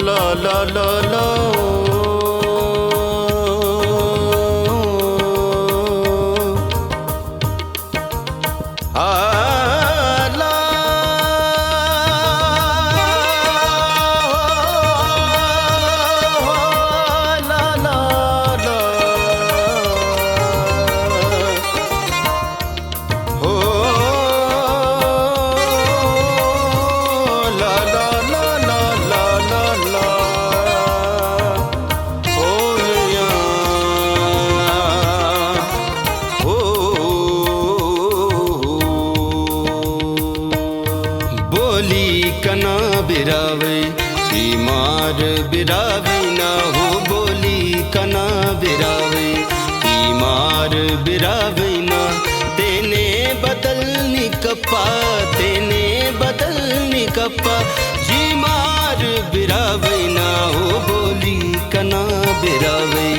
ला ला ला ला बिरावे बीमार बिरावे ना हो बोली कना बिरावे बीमार बिरावे ना तेने बदलनी कप्पा तेने बदलनी कप्पा जी मार बिरावे ना हो बोली कना बिरावे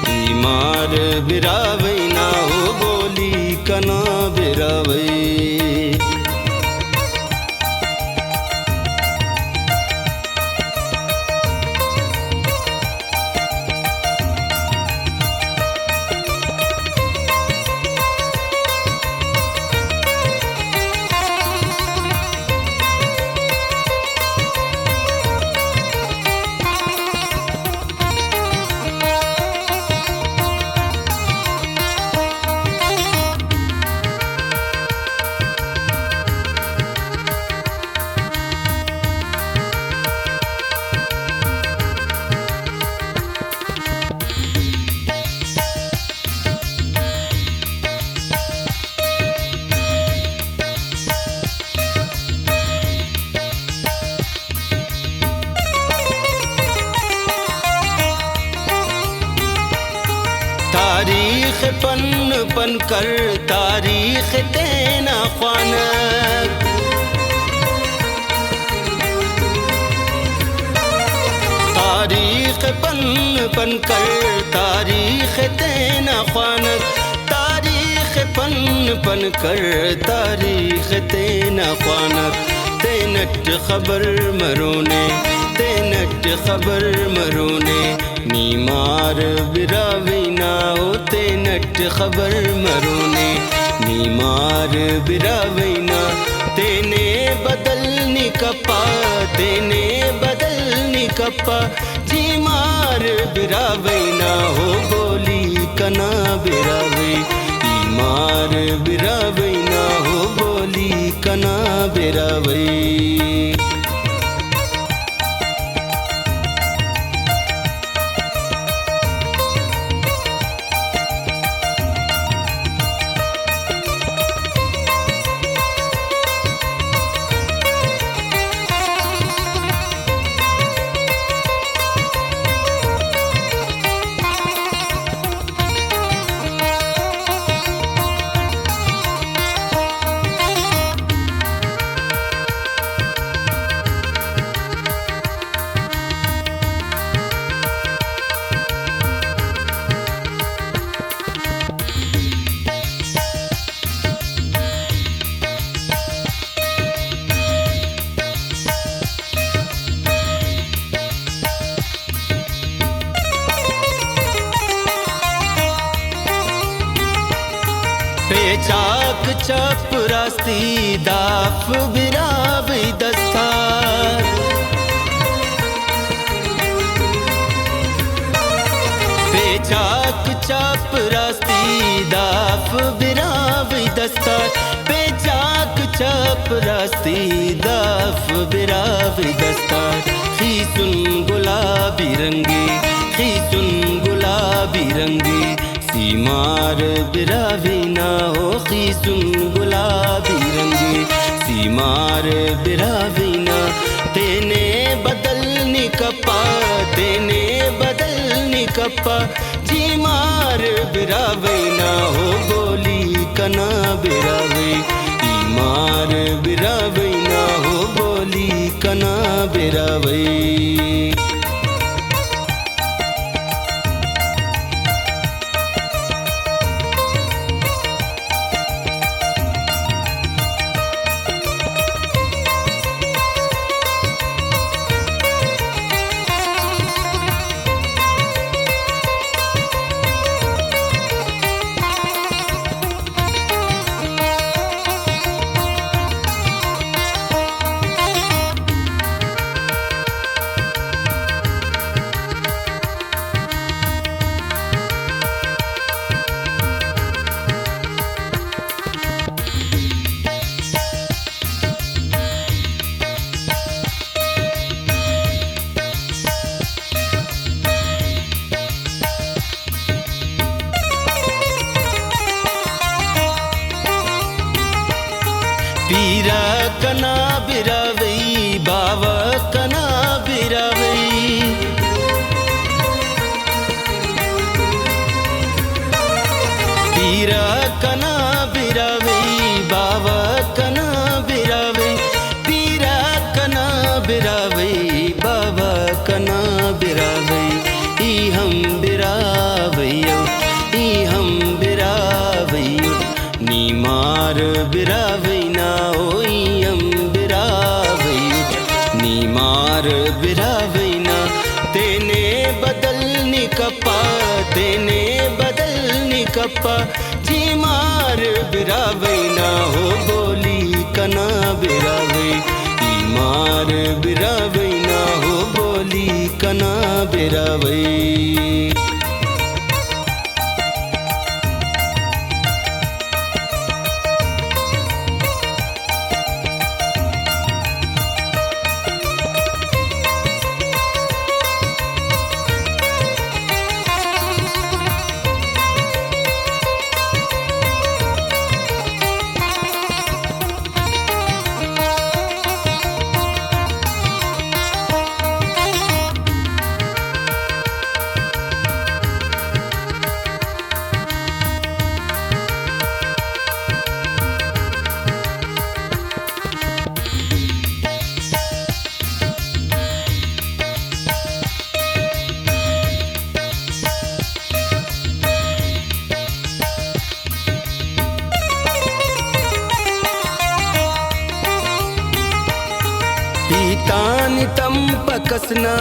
बीमार बिरावे ना हो बोली कना बिरावे तारीख पन पन कर तारीख तेना ख्वानक तारीख पन पन कर तारीख तेना ख्वानक तारीख पन पन कर तारीख तेना ख्वानक तेनट खबर मरोने तेनट खबर मरोने नीमार बिरावे ना हो तेनट खबर मरोने नीमार बिरावे ना तेने बदलनी कप्पा तेने बदलनी कप्पा जी मार बिरावे ना हो बोली कना बिरावे बीमार बिरावे ना हो बोली कना बिरावे चाक चप रास्ती दाफ बिरावे दस्तार पेचाक चप रास्ती दाफ बिरावे दस्तार पेचाक चप रास्ती दाफ बिरावे दस्तार खीसुन गुलाबी रंगी खीसुन गुलाबी रंगी सीमार बिरावे ना हो खीसुन गुलाबी रंगी सीमार बिरावे ना तेने बदलनी कप्पा तेने बदलनी कप्पा जी मार बिरावे ना हो बोली कना बिरावे बीमार बिरावे ना हो बोली कना बिरावे पीरा कना बिरावई बाबा कना बिरावई पीरा कना बिरावई बाबा कना बिरावई पीरा कना बिरावई बाबा कना बिरावई ई हम बिरावैयो ई हम बिरावैयो नीमार बिरावैना ओई हम बिरावैयो नीमार बिरावैना तेने बदलनी कपा तेने बदलनी कपा जी मार बिरावैना हो बोली कना बिरावै ई मार बिरावैना हो बोली कना बिरावै पीतानि तम पकसना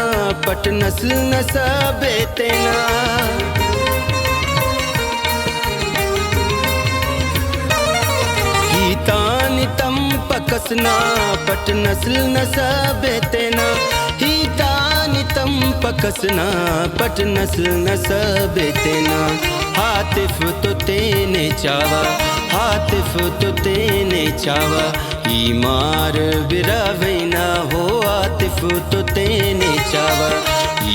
पट नस्ल नसा बेतेना पीतानि तम पकसना पट नस्ल नसा बेतेना पीतानि तम पकसना पट नस्ल नसा बेतेना हातिफ तो तेने चावा हातिफ तो तेने चावा ई मार बिरावैना हो आतिफ तो तेने चावा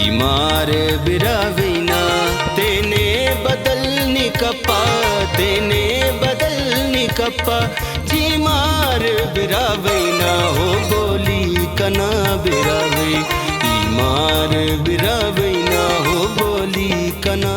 ई मार बिरावैना तेने बदलनी कपा तेने बदलनी कपा जी मार बिरावैना हो बोली कना बिरावै ई मार बिरावैना हो बोली कना